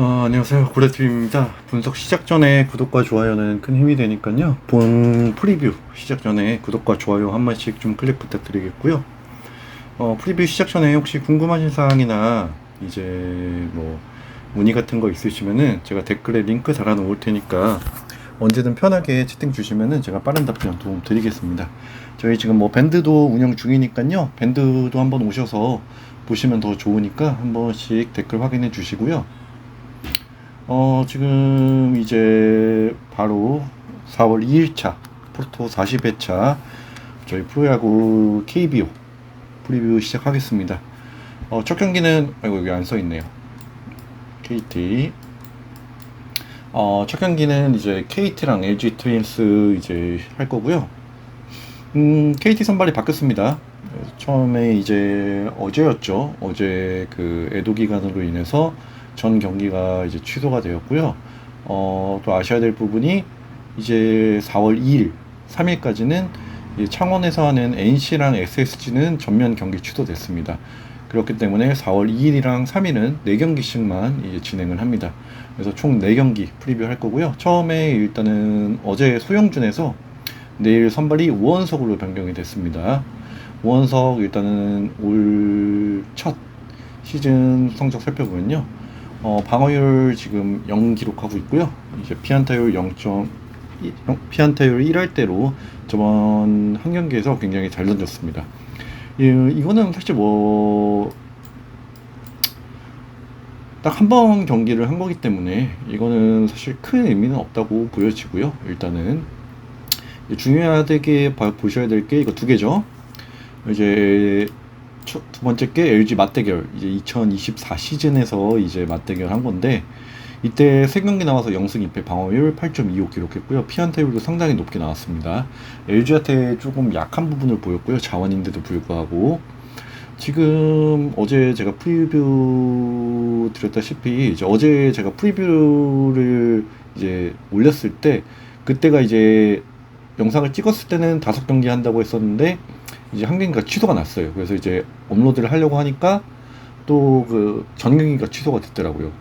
안녕하세요. 고래TV입니다. 분석 시작 전에 구독과 좋아요는 큰 힘이 되니까요. 본 프리뷰 시작 전에 구독과 좋아요 한 번씩 좀 클릭 부탁드리겠고요. 프리뷰 시작 전에 혹시 궁금하신 사항이나 이제 뭐 문의 같은 거 있으시면은 제가 댓글에 링크 달아 놓을 테니까 언제든 편하게 채팅 주시면은 제가 빠른 답변 도움 드리겠습니다. 저희 지금 뭐 밴드도 운영 중이니까요. 밴드도 한번 오셔서 보시면 더 좋으니까 한 번씩 댓글 확인해 주시고요. 지금 이제 바로 4월 2일차 프로토 40회차 저희 프로야구 KBO 프리뷰 시작하겠습니다. 첫 경기는 여기 안 써있네요. KT. 첫 경기는 이제 KT랑 LG 트윈스 이제 할 거고요. KT 선발이 바뀌었습니다. 처음에 이제 어제였죠. 어제 그 애도 기간으로 인해서 전 경기가 이제 취소가 되었고요. 또 아셔야 될 부분이 이제 4월 2일, 3일까지는 창원에서 하는 NC랑 SSG는 전면 경기 취소됐습니다. 그렇기 때문에 4월 2일이랑 3일은 4경기씩만 이제 진행을 합니다. 그래서 총 4경기 프리뷰 할 거고요. 처음에 일단은 어제 소영준에서 내일 선발이 우원석으로 변경이 됐습니다. 우원석 일단은 올 첫 시즌 성적 살펴보면요. 방어율 지금 0 기록하고 있고요. 이제 피안타율 0. 피안타율 1할대로 저번 한 경기에서 굉장히 잘 던졌습니다. 이거는 사실 뭐 딱 한 번 경기를 한 거기 때문에 이거는 사실 큰 의미는 없다고 보여지고요. 일단은 중요하게 보셔야 될 게 이거 두 개죠. 이제 두 번째 게 LG 맞대결, 이제 2024 시즌에서 이제 맞대결 한 건데, 이때 3경기 나와서 0승 2패 방어율 8.25 기록했고요. 피안타율도 상당히 높게 나왔습니다. LG한테 조금 약한 부분을 보였고요. 자원인데도 불구하고. 지금 어제 제가 프리뷰 드렸다시피, 이제 어제 제가 프리뷰를 이제 올렸을 때, 그때가 이제 영상을 찍었을 때는 5경기 한다고 했었는데, 이제 한 경기가 취소가 났어요. 그래서 이제 업로드를 하려고 하니까 또 그 전 경기가 취소가 됐더라고요.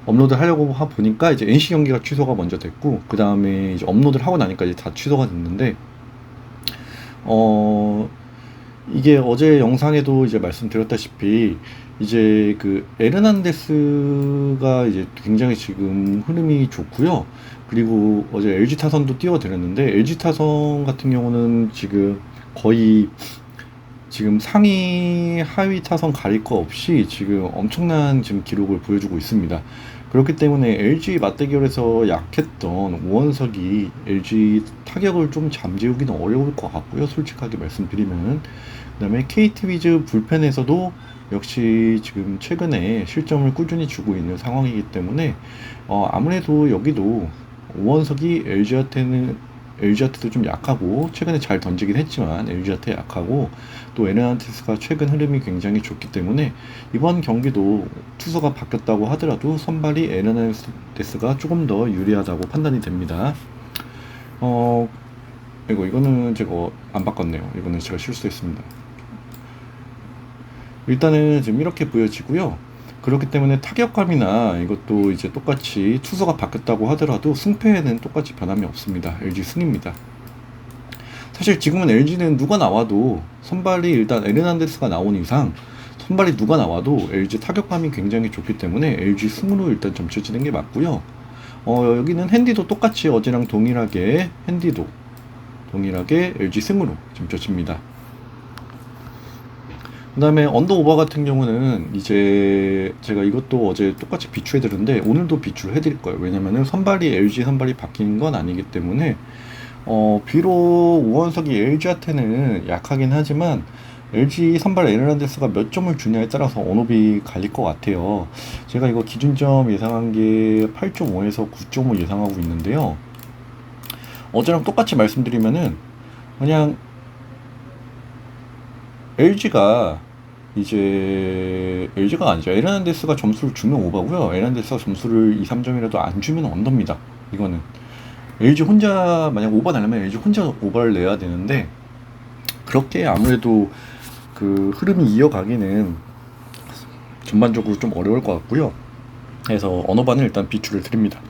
업로드 하려고 보니까 이제 NC 경기가 취소가 먼저 됐고, 그 다음에 이제 업로드를 하고 나니까 이제 다 취소가 됐는데, 이게 어제 영상에도 이제 말씀드렸다시피, 이제 그 에르난데스가 이제 굉장히 지금 흐름이 좋고요. 그리고 어제 LG 타선도 띄워드렸는데, LG 타선 같은 경우는 지금 거의 지금 상위 하위 타선 가릴 거 없이 지금 엄청난 지금 기록을 보여주고 있습니다. 그렇기 때문에 LG 맞대결에서 약했던 오원석이 LG 타격을 좀 잠재우기는 어려울 것 같고요. 솔직하게 말씀드리면. 그 다음에 KT 위즈 불펜에서도 역시 지금 최근에 실점을 꾸준히 주고 있는 상황이기 때문에 아무래도 여기도 오원석이 LG한테도 좀 약하고, 최근에 잘 던지긴 했지만 LG한테 약하고, 또 에르난데스가 최근 흐름이 굉장히 좋기 때문에 이번 경기도 투수가 바뀌었다고 하더라도 선발이 에르난데스가 조금 더 유리하다고 판단이 됩니다. 이거는 제가 안 바꿨네요. 이거는 제가 실수했습니다. 일단은 지금 이렇게 보여지고요. 그렇기 때문에 타격감이나 이것도 이제 똑같이 투수가 바뀌었다고 하더라도 승패에는 똑같이 변함이 없습니다. LG 승입니다. 사실 지금은 LG는 누가 나와도 선발이 일단 에르난데스가 나온 이상 선발이 누가 나와도 LG 타격감이 굉장히 좋기 때문에 LG 승으로 일단 점쳐지는 게 맞고요. 여기는 핸디도 똑같이 어제랑 동일하게 LG 승으로 점쳐집니다. 그 다음에 언더오버 같은 경우는 이제 제가 이것도 어제 똑같이 비추해드렸는데 오늘도 비추를 해드릴 거예요. 왜냐면은 LG 선발이 바뀌는 건 아니기 때문에 비록 우원석이 LG한테는 약하긴 하지만 LG 선발 에르난데스가 몇 점을 주냐에 따라서 언업이 갈릴 것 같아요. 제가 이거 기준점 예상한 게 8.5에서 9.5 예상하고 있는데요. 어제랑 똑같이 말씀드리면은 그냥 LG가 아니죠. 에르난데스가 점수를 주면 오버고요. 에르난데스가 점수를 2, 3점이라도 안 주면 언더입니다. 이거는 LG 혼자 만약 오버 나려면 LG 혼자 오버를 내야 되는데, 그렇게 아무래도 그 흐름이 이어가기는 전반적으로 좀 어려울 것 같고요. 해서 언어반을 일단 비추를 드립니다.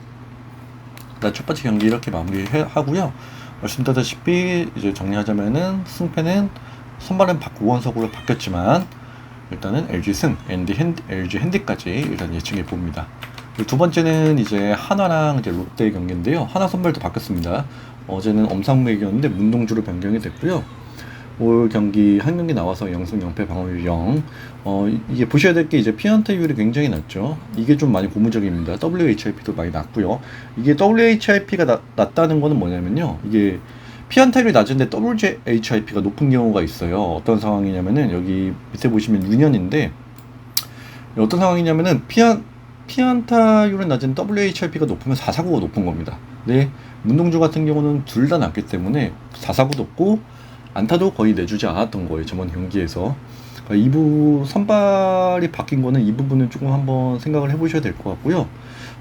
일단 첫 번째 경기 이렇게 마무리하고요. 말씀드렸다시피 이제 정리하자면은 승패는 선발은 오원석으로 바뀌었지만 일단은 LG 승, LG 핸디까지 일단 예측해 봅니다. 두 번째는 이제 하나랑 이제 롯데 경기인데요. 하나 선발도 바뀌었습니다. 어제는 엄상무이겼는데 문동주로 변경이 됐고요. 올 경기 한 경기 나와서 0승 0패 방어율 0. 이게 보셔야 될 게 이제 피안타율이 굉장히 낮죠. 이게 좀 많이 고무적입니다. WHIP도 많이 낮고요. 이게 WHIP가 낮다는 거는 뭐냐면요. 이게 피안타율이 낮은데 WHIP가 높은 경우가 있어요. 어떤 상황이냐면은 여기 밑에 보시면 유년인데 어떤 상황이냐면은 피안타율은 낮은 WHIP가 높으면 4사구가 높은 겁니다. 네, 문동주 같은 경우는 둘 다 낮기 때문에 4사구 높고 안타도 거의 내주지 않았던 거예요. 저번 경기에서. 그러니까 2부 선발이 바뀐 거는 이 부분은 조금 한번 생각을 해보셔야 될 것 같고요.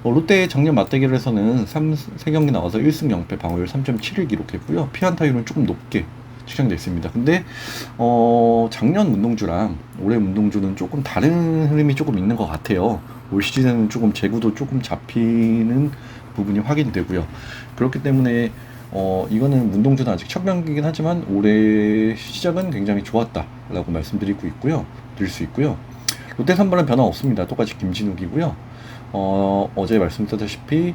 롯데 작년 맞대결에서는 3경기 나와서 1승 0패 방어율 3.7을 기록했고요. 피안타율은 조금 높게 측정됐습니다. 근데 작년 문동주랑 올해 문동주는 조금 다른 흐름이 조금 있는 것 같아요. 올 시즌에는 조금 제구도 조금 잡히는 부분이 확인되고요. 그렇기 때문에 이거는 문동주는 아직 첫 경기이긴 하지만 올해 시작은 굉장히 좋았다라고 말씀드리고 있고요. 드릴 수 있고요. 롯데 선발은 변화 없습니다. 똑같이 김진욱이고요. 어제 말씀드렸다시피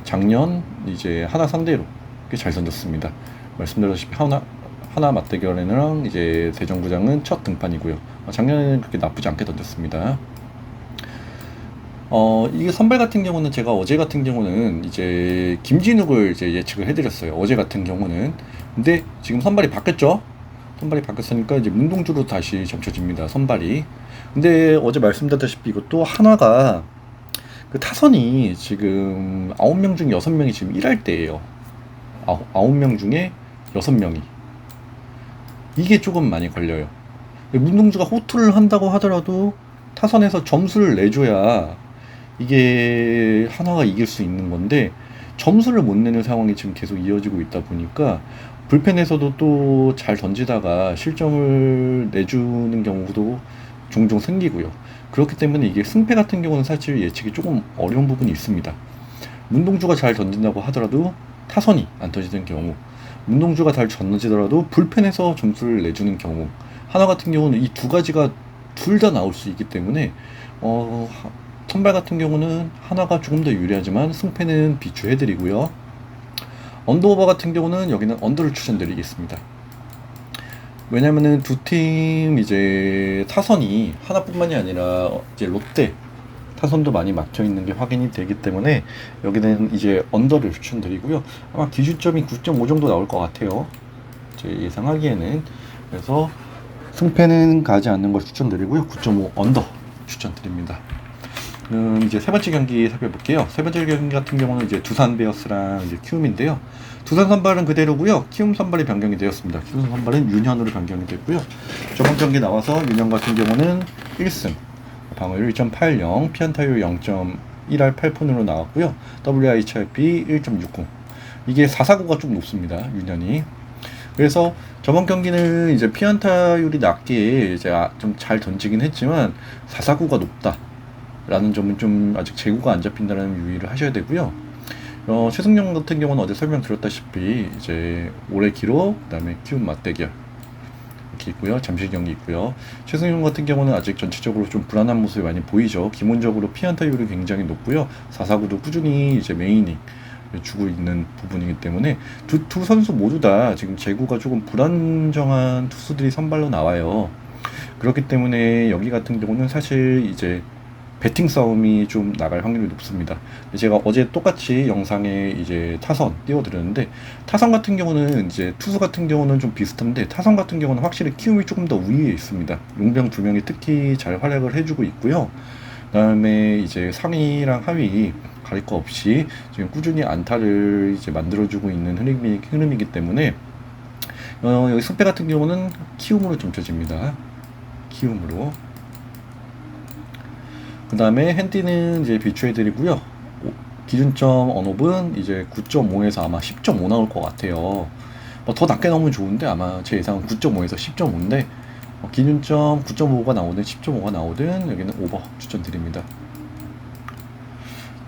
작년 이제 하나 상대로 꽤 잘 던졌습니다. 말씀드렸다시피 하나 맞대결에는 이제 대전구장은 첫 등판이고요. 작년에는 그렇게 나쁘지 않게 던졌습니다. 이게 선발 같은 경우는 제가 어제 같은 경우는 이제 김진욱을 이제 예측을 해드렸어요. 어제 같은 경우는. 근데 지금 선발이 바뀌었죠? 선발이 바뀌었으니까 이제 문동주로 다시 점쳐집니다. 선발이. 근데 어제 말씀드렸다시피 이것도 한화가 그 타선이 지금 9명 중 6명이 지금 1할 때예요. 9명 중에 6명이. 이게 조금 많이 걸려요. 문동주가 호투를 한다고 하더라도 타선에서 점수를 내줘야 이게 하나가 이길 수 있는 건데 점수를 못 내는 상황이 지금 계속 이어지고 있다 보니까 불펜에서도 또 잘 던지다가 실점을 내주는 경우도 종종 생기고요. 그렇기 때문에 이게 승패 같은 경우는 사실 예측이 조금 어려운 부분이 있습니다. 문동주가 잘 던진다고 하더라도 타선이 안 터지는 경우, 문동주가 잘 던지더라도 불펜에서 점수를 내주는 경우, 하나 같은 경우는 이 두 가지가 둘 다 나올 수 있기 때문에 선발 같은 경우는 하나가 조금 더 유리하지만 승패는 비추해드리고요. 언더오버 같은 경우는 여기는 언더를 추천드리겠습니다. 왜냐면은 두 팀 이제 타선이 하나뿐만이 아니라 이제 롯데 타선도 많이 막혀 있는 게 확인이 되기 때문에 여기는 이제 언더를 추천드리고요. 아마 기준점이 9.5 정도 나올 것 같아요. 제 예상하기에는. 그래서 승패는 가지 않는 걸 추천드리고요. 9.5 언더 추천드립니다. 이제 세 번째 경기 살펴볼게요. 세 번째 경기 같은 경우는 이제 두산 베어스랑 이제 키움인데요. 두산 선발은 그대로고요. 키움 선발이 변경이 되었습니다. 키움 선발은 윤현으로 변경이 됐고요. 저번 경기 나와서 윤현 같은 경우는 1승, 방어율 1.80, 피안타율 0.1할 8푼으로 나왔고요. WHIP 1.60. 이게 4사구가 좀 높습니다. 윤현이. 그래서 저번 경기는 이제 피안타율이 낮게 이제 좀 잘 던지긴 했지만 4사구가 높다. 라는 점은 좀 아직 재고가 안 잡힌다는 유의를 하셔야 되고요. 최승용 같은 경우는 어제 설명드렸다시피 이제 올해 기록, 그다음에 키움 맞대결 이렇게 있고요. 잠실 경기 있고요. 최승용 같은 경우는 아직 전체적으로 좀 불안한 모습이 많이 보이죠. 기본적으로 피안타율이 굉장히 높고요. 4사구도 꾸준히 이제 메이닝 주고 있는 부분이기 때문에 두 선수 모두 다 지금 재고가 조금 불안정한 투수들이 선발로 나와요. 그렇기 때문에 여기 같은 경우는 사실 이제 배팅 싸움이 좀 나갈 확률이 높습니다. 제가 어제 똑같이 영상에 이제 타선 띄워드렸는데 타선 같은 경우는 이제 투수 같은 경우는 좀 비슷한데 타선 같은 경우는 확실히 키움이 조금 더 우위에 있습니다. 용병 두 명이 특히 잘 활약을 해주고 있고요. 그다음에 이제 상위랑 하위 가릴 거 없이 지금 꾸준히 안타를 이제 만들어주고 있는 흐름이기 때문에 여기 승패 같은 경우는 키움으로 점쳐집니다. 키움으로. 그 다음에 핸디는 이제 비추해드리고요. 기준점 언업은 이제 9.5에서 아마 10.5 나올 것 같아요. 더 낮게 나오면 좋은데 아마 제 예상은 9.5에서 10.5인데 기준점 9.5가 나오든 10.5가 나오든 여기는 오버 추천드립니다.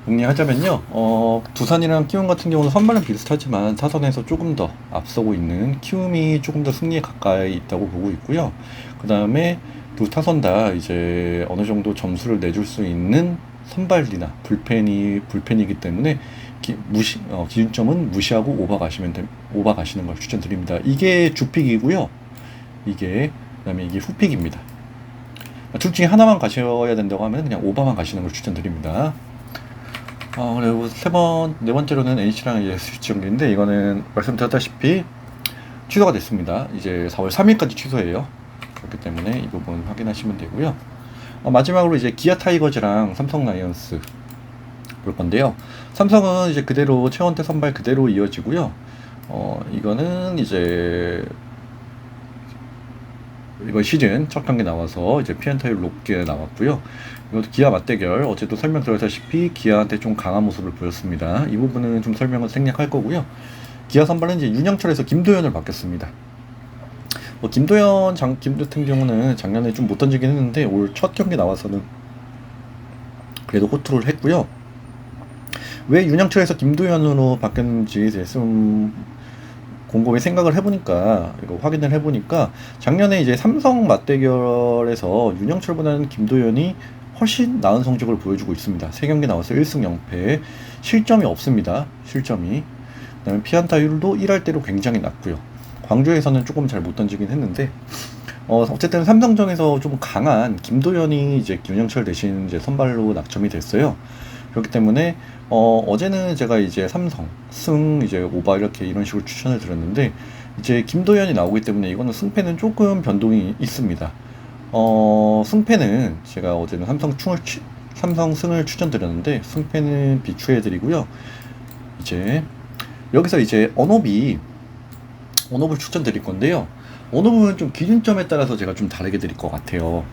정리하자면요. 두산이랑 키움 같은 경우는 선발은 비슷하지만 타선에서 조금 더 앞서고 있는 키움이 조금 더 승리에 가까이 있다고 보고 있고요. 그 다음에 두 타선 다 이제 어느 정도 점수를 내줄 수 있는 선발이나 불펜이기 때문에 기준점은 무시하고 오바 가시는 걸 추천드립니다. 이게 주픽이고요. 그다음에 이게 후픽입니다. 둘 중에 하나만 가셔야 된다고 하면 그냥 오바만 가시는 걸 추천드립니다. 그리고 네 번째로는 NC랑 SC 경기인데, 이거는 말씀드렸다시피 취소가 됐습니다. 이제 4월 3일까지 취소해요. 그렇기 때문에 이 부분 확인하시면 되고요. 마지막으로 이제 기아 타이거즈랑 삼성 라이언스 볼 건데요. 삼성은 이제 그대로 최원태 선발 그대로 이어지고요. 이거는 이제 이번 시즌 첫 경기 나와서 이제 피안타율 높게 나왔고요. 이것도 기아 맞대결, 어제도 설명드렸다시피 기아한테 좀 강한 모습을 보였습니다. 이 부분은 좀 설명을 생략할 거고요. 기아 선발은 이제 윤영철에서 김도현을 바뀌었습니다. 김도 같은 경우는 작년에 좀 못 던지긴 했는데 올 첫 경기 나와서는 그래도 호투를 했고요. 왜 윤영철에서 김도현으로 바뀌었는지 좀 곰곰이 생각을 해보니까, 이거 확인을 해보니까 작년에 이제 삼성 맞대결에서 윤영철보다는 김도현이 훨씬 나은 성적을 보여주고 있습니다. 3경기 나와서 1승 0패, 실점이 없습니다. 실점이. 그다음에 피안타율도 1할대로 굉장히 낮고요. 광주에서는 조금 잘 못 던지긴 했는데, 어쨌든 삼성전에서 좀 강한 김도현이 이제 윤영철 대신 이제 선발로 낙점이 됐어요. 그렇기 때문에 어제는 제가 이제 삼성 승 이제 오바 이렇게 이런 식으로 추천을 드렸는데, 이제 김도현이 나오기 때문에 이거는 승패는 조금 변동이 있습니다. 승패는 제가 어제는 삼성 승을 추천드렸는데 승패는 비추해드리고요. 이제 여기서 이제 언업을 추천드릴 건데요. 언업은 좀 기준점에 따라서 제가 좀 다르게 드릴 것 같아요.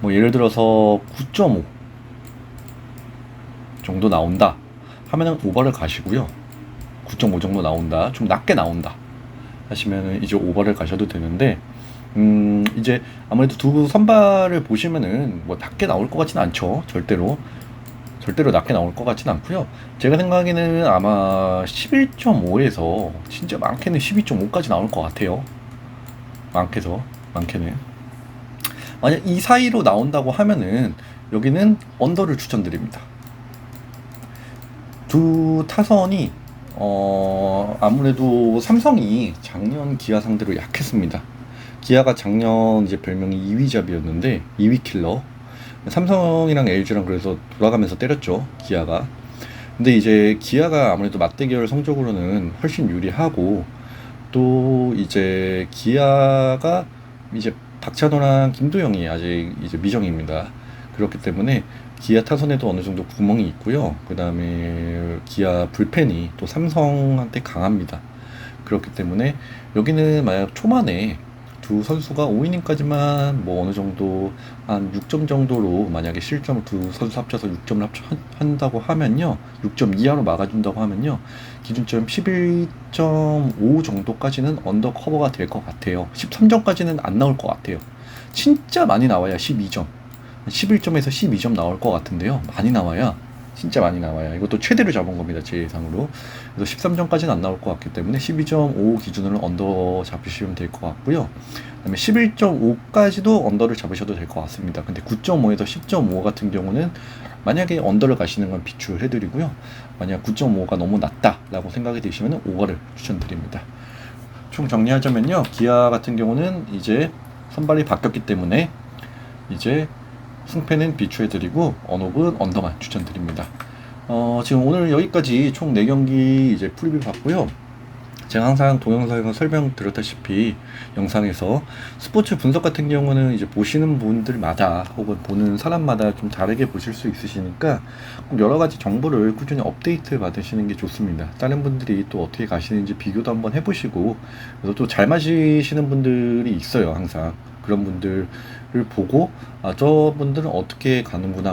예를 들어서 9.5 정도 나온다 하면은 오버를 가시고요. 9.5 정도 나온다, 좀 낮게 나온다 하시면은 이제 오버를 가셔도 되는데, 이제 아무래도 두 선발을 보시면은 낮게 나올 것 같지는 않죠. 절대로 낮게 나올 것 같지는 않고요. 제가 생각에는 아마 11.5에서 진짜 많게는 12.5까지 나올 것 같아요. 많게는. 만약 이 사이로 나온다고 하면은 여기는 언더를 추천드립니다. 두 타선이 아무래도 삼성이 작년 기아 상대로 약했습니다. 기아가 작년 이제 별명이 2위잡이었는데 2위 킬러. 삼성이랑 LG랑 그래서 돌아가면서 때렸죠, 기아가. 근데 이제 기아가 아무래도 맞대결 성적으로는 훨씬 유리하고, 또 이제 기아가 이제 박찬호랑 김도영이 아직 이제 미정입니다. 그렇기 때문에 기아 타선에도 어느 정도 구멍이 있고요. 그 다음에 기아 불펜이 또 삼성한테 강합니다. 그렇기 때문에 여기는 만약 초반에 두 선수가 5이닝까지만 어느 정도 한 6점 정도로, 만약에 실점을 두 선수 합쳐서 6점을 한다고 하면요, 6점 이하로 막아준다고 하면요, 기준점 11.5 정도까지는 언더 커버가 될 것 같아요. 13점까지는 안 나올 것 같아요. 진짜 많이 나와야 12점, 11점에서 12점 나올 것 같은데요. 진짜 많이 나와야. 이것도 최대로 잡은 겁니다, 제 예상으로. 그래서 13점까지는 안 나올 것 같기 때문에 12.5 기준으로 언더 잡으시면 될 것 같고요. 그다음에 11.5까지도 언더를 잡으셔도 될 것 같습니다. 근데 9.5에서 10.5 같은 경우는 만약에 언더를 가시는 건 비추를 해드리고요. 만약 9.5가 너무 낮다라고 생각이 되시면 오버를 추천드립니다. 총 정리하자면요, 기아 같은 경우는 이제 선발이 바뀌었기 때문에 이제 승패는 비추해드리고 언업은 언더만 추천드립니다. 지금 오늘 여기까지 총 4경기 이제 프리뷰 봤고요. 제가 항상 동영상에서 설명드렸다시피 영상에서 스포츠 분석 같은 경우는 이제 보시는 분들마다 혹은 보는 사람마다 좀 다르게 보실 수 있으시니까 꼭 여러 가지 정보를 꾸준히 업데이트 받으시는 게 좋습니다. 다른 분들이 또 어떻게 가시는지 비교도 한번 해보시고, 그래서 또 잘 마시는 분들이 있어요. 항상 그런 분들을 보고 저분들은 어떻게 가는구나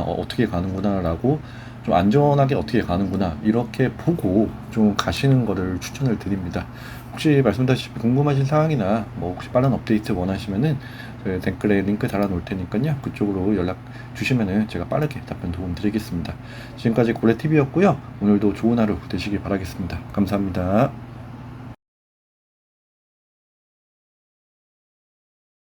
라고, 좀 안전하게 어떻게 가는구나 이렇게 보고 좀 가시는 거를 추천을 드립니다. 혹시 말씀드렸다시피 궁금하신 사항이나 혹시 빠른 업데이트 원하시면은 저희 댓글에 링크 달아놓을 테니까요. 그쪽으로 연락 주시면은 제가 빠르게 답변 도움 드리겠습니다. 지금까지 고래TV였고요. 오늘도 좋은 하루 되시길 바라겠습니다. 감사합니다.